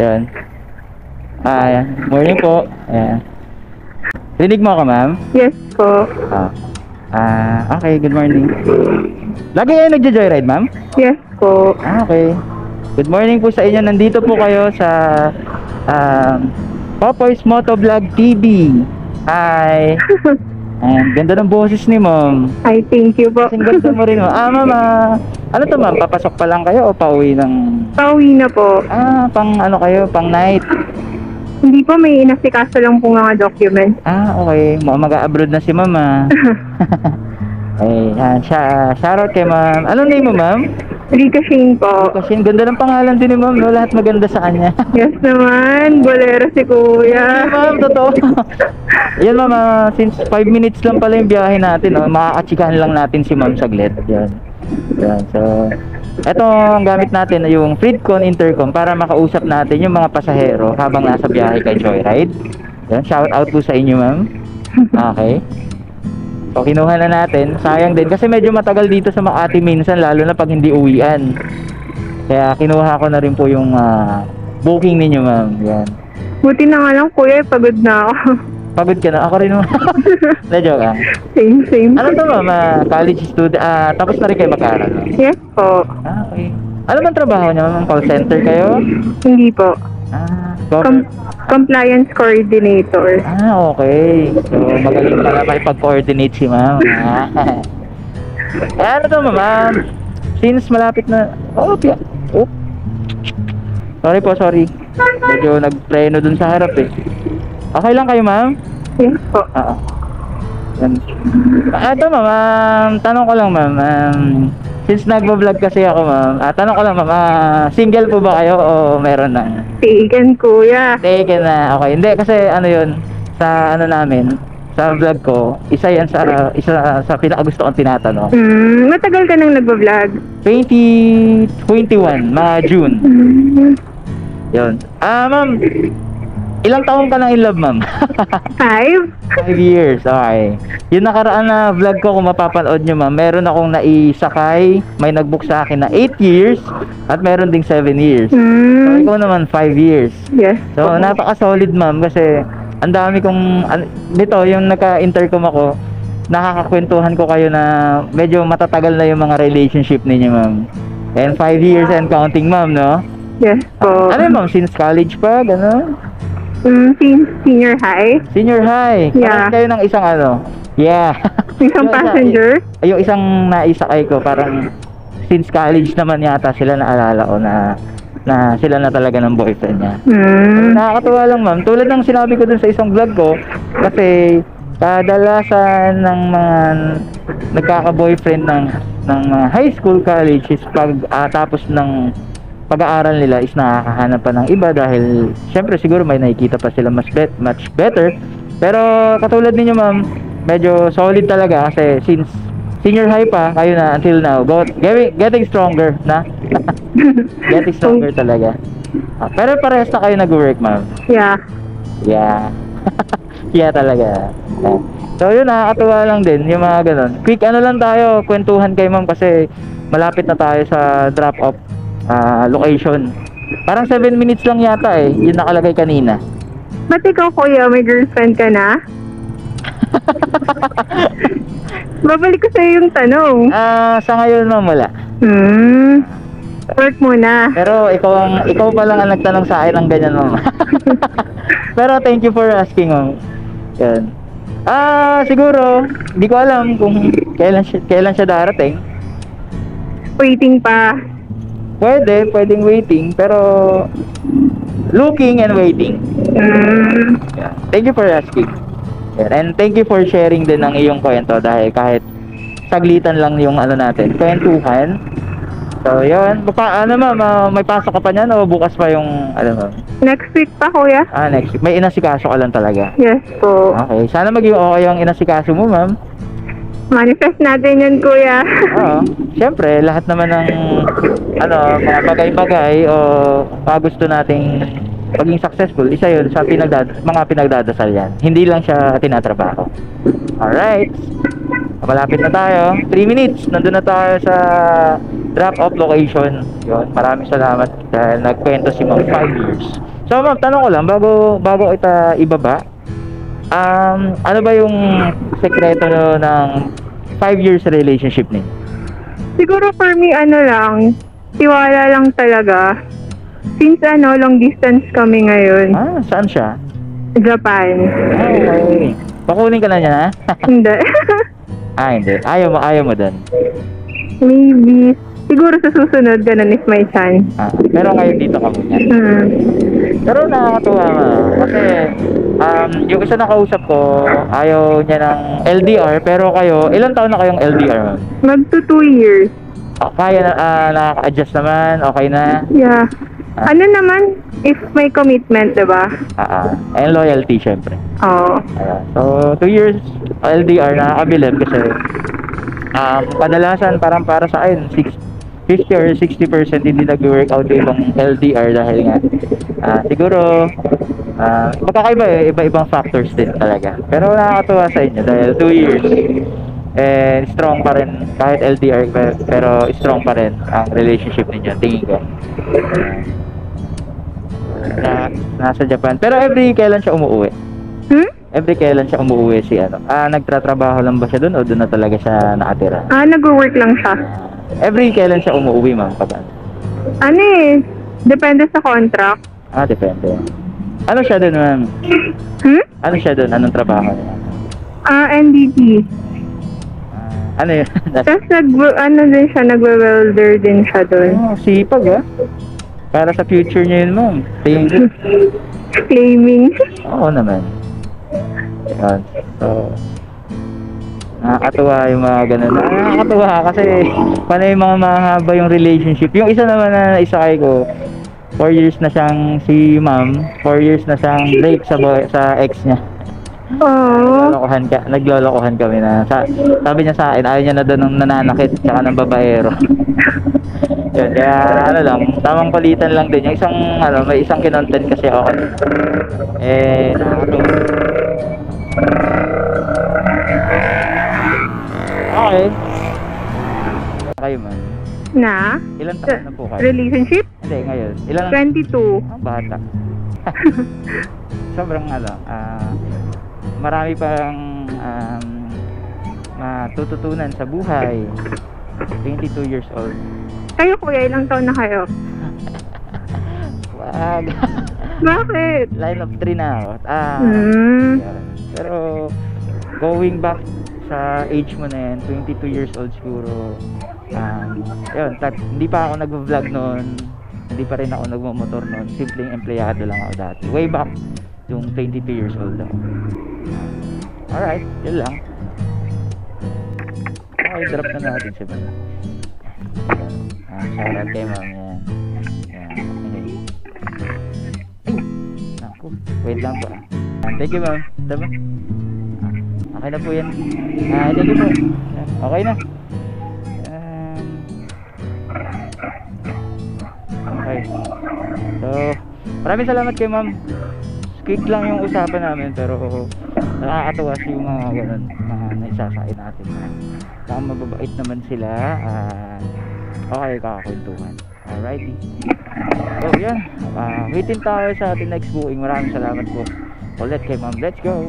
Yan. Morning po. Ayan. Rinig mo ako, ma'am? Yes po. Okay, good morning. Lagi kayo nagja-joyride, ma'am? Yes po. Okay. Good morning po sa inyo. Nandito po kayo sa Popoy's Motovlog TV. Hi. Ayan, ganda ng boses ni ma'am. Ay, thank you po. Kasing ganda mo rin, ma'am. Ma'am, ano to, ma'am? Papasok pa lang kayo o pauwi ng... Pauwi na po. Pang ano kayo? Pang night? Hindi po, may inasikaso lang po mga documents. Okay. Mag-a-abroad na si mama. Shoutout kay ma'am. Anong name mo, ma'am? Rika Shane po. Kasi ganda ng pangalan din ni ma'am, no? Lahat maganda sa kanya. Yes naman, bolero si kuya. Ma'am, totoo. Yan, ma'am, since 5 minutes lang pala yung biyahe natin, no? Makakatsikahan lang natin si ma'am saglit. Yan. So, eto ang gamit natin, yung Freedcon Intercom para makausap natin yung mga pasahero habang nasa biyahe kay Joyride. Yan, shout out po sa inyo, ma'am. Okay. So, kinuha na natin. Sayang din kasi medyo matagal dito sa Makati minsan, lalo na pag hindi uwian. Kaya kinuha ko na rin po yung booking ninyo, ma'am. Yan. Buti na nga lang kuya, pagod na ako. Pagod ka na? Ako rin naman. Na-joke lang. Same. Ano to, ma'am? College student. Tapos na rin kayo mag-aaral, no? Yes po. Okay. Ano bang trabaho niyo, ma'am? Call center kayo? Hindi po. Compliance coordinator. Okay. So, magaling pala makipag-coordinate si ma'am. Ano to, ma'am? Since malapit na... Sorry. Medyo nag-preno dun sa harap eh. Okay lang kayo, ma'am? Yes po. Ito, ma'am. Tanong ko lang, ma'am. Since nagbo-vlog kasi ako, ma'am. Tanong ko lang, ma'am. Single po ba kayo o meron na? Taken, kuya. Taken na. Okay. Hindi, kasi ano yun. Sa ano namin, sa vlog ko, isa sa pinakagusto kong tinatanong. Matagal ka nang nagbo-vlog? 2021, mga June. Yun. Ma'am, ilang taon ka nang in love, ma'am? 5? 5 years, okay. Yung nakaraan na vlog ko, kung mapapanood nyo, ma'am, meron akong naisakay, may nagbook sa akin na 8 years, at meron ding 7 years. So, ikaw naman, 5 years. Yes. So, napaka-solid, ma'am, kasi ang dami kong, dito, yung naka-intercom ako, nakakakwentuhan ko kayo na medyo matatagal na yung mga relationship ninyo, ma'am. And 5 years and counting, ma'am, no? Yes po. Ano yun, ma'am, since college pa, gano'n? Since senior high? Senior high. Yeah. Parang kayo ng isang ano. Yeah. Isang passenger? Yung isang naisakay ko, parang since college naman yata sila, naalala ko na sila na talaga ng boyfriend niya. Nakakatuwa lang, ma'am. Tulad ng sinabi ko dun sa isang vlog ko, kasi kadalasan ng mga nagkaka-boyfriend ng mga high school, college is pag tapos ng pag-aaral nila is nakakahanap pa ng iba dahil syempre siguro may nakikita pa sila much better. Pero katulad ninyo, ma'am, medyo solid talaga kasi since senior high pa kayo na until now, getting stronger na. Getting stronger talaga. Pero parehas na kayo nag-work, ma'am. Yeah. Yeah talaga. So yun, nakakatuwa lang din yung mga ganun. Quick ano lang tayo, kwentuhan kay ma'am kasi malapit na tayo sa drop-off location. Parang 7 minutes lang yata eh, yung nakalagay kanina. Ba't ikaw, kuya, may girlfriend ka na? Babalik ko sa'yo yung tanong. Sa ngayon, ma'am, wala. Work muna. Pero ikaw pa lang ang nagtanong sa akin ng ganyan, ma'am. Pero thank you for asking, ma'am. Yan. Siguro, di ko alam kung kailan siya darating. Waiting pa. Pwedeng waiting, pero looking and waiting. Yeah. Thank you for asking. Yeah. And thank you for sharing din ng iyong kwento dahil kahit saglitan lang yung ano natin, kwentuhan. So, yun. Ano, ma'am, may pasok ka pa niyan o bukas pa yung, ma'am? Next week pa, kuya? Next week. May inasikaso ka lang talaga? Yes po. Okay. Sana maging okay ang inasikaso mo, ma'am. Manifest natin yan, kuya. Oo. Siyempre, lahat naman ng mga bagay-bagay o mga gusto nating maging successful, isa yun sa mga pinagdadasal yan. Hindi lang siya tinatrabaho. Alright. Malapit na tayo. 3 minutes. Nandun na tayo sa drop-off location. Yun, maraming salamat dahil nagkwento si ma'am 5 years. So ma'am, tanong ko lang, bago kita ibaba, ano ba yung sekreto ng 5 years relationship niyo? Siguro for me, lang, tiwala lang talaga. Since long distance kami ngayon. Saan siya? Japan. Okay. Pakunin ka na niya, ha? Hindi. Hindi. Ayaw mo dun. Maybe. Siguro sa susunod, ganun if may chance. Pero kayo dito ka muna. Pero nakakatuwa nga. Kasi, yung isa na kausap ko, ayaw niya ng LDR. Pero kayo, ilang taon na kayong LDR, ma'am? Magto 2 years. Kaya nakaka-adjust naman? Okay na? Yeah. Ano naman, if may commitment, diba? And loyalty, syempre. Oo. So, 2 years LDR nakakabilib kasi kadalasan parang para sa akin 50 or 60% hindi nag-work out yung LDR dahil nga siguro magkakaiba iba-ibang factors din talaga. Pero nakakatuwa sa inyo dahil 2 years and strong pa rin kahit LDR pero strong pa rin ang relationship ninyo, tingin ko. Nasa Japan. Pero every kailan siya umuwi? Every kailan siya umuwi si nagtratrabaho lang ba siya doon o doon na talaga siya nakatira? Nag-work lang siya. Every kailan siya umuwi, ma'am? Depende sa contract. Depende. Ano siya doon, ma'am? Ano siya doon? Anong trabaho niya? NDT. Ano yun? Tapos din siya, nagwe-welder din siya doon. Sipag para sa future niya yun, ma'am. Tingin ko. Claiming. Oo naman. Yan. So, nakakatuwa yung mga ganun. Nakakatuwa kasi paano yung mga mahaba yung relationship. Yung isa naman na isakay ko, 4 years na siyang si ma'am, 4 years na siyang break sa ex niya. Naglolokohan kami na sabi niya sa akin, ayaw niya na doon ng nananakit tsaka ng babaero. Yun, kaya tamang palitan lang din. Yung isang, may isang kinontent kasi ako. Nakakatuwa. Okay. Kayo man. Ilan taon na po kayo? Relationship? Hindi, ngayon. Ilan? 22. Bata. Sobrang marami pang matututunan sa buhay. 22 years old. Kayo kuya, ilang taon na kayo? Wag. Bakit? Line of 3 na ako. Pero going back sa age mo na yan, 22 years old siguro. Yun, hindi pa ako nag-vlog noon. Hindi pa rin ako nagmo-motor noon. Simpleng empleyado lang ako dati. Way back yung 22 years old ako. Alright, yun lang. Okay, drop na natin siya ba? Shoutout kay ma'am yan. Okay. Naku, wait lang po. Thank you ma'am. Tama? Okay na po yan. Thank you po. Okay na. Okay. So, maraming salamat kay ma'am. Quick lang yung usapan namin pero nakakatuwa siya yung mga ganun mga naisasain natin. Saka mababait naman sila. Okay, kakakwentuhan. Alrighty. So, yan. Waitin tayo sa ating next booking. Maraming salamat po ulit kay ma'am. Let's go!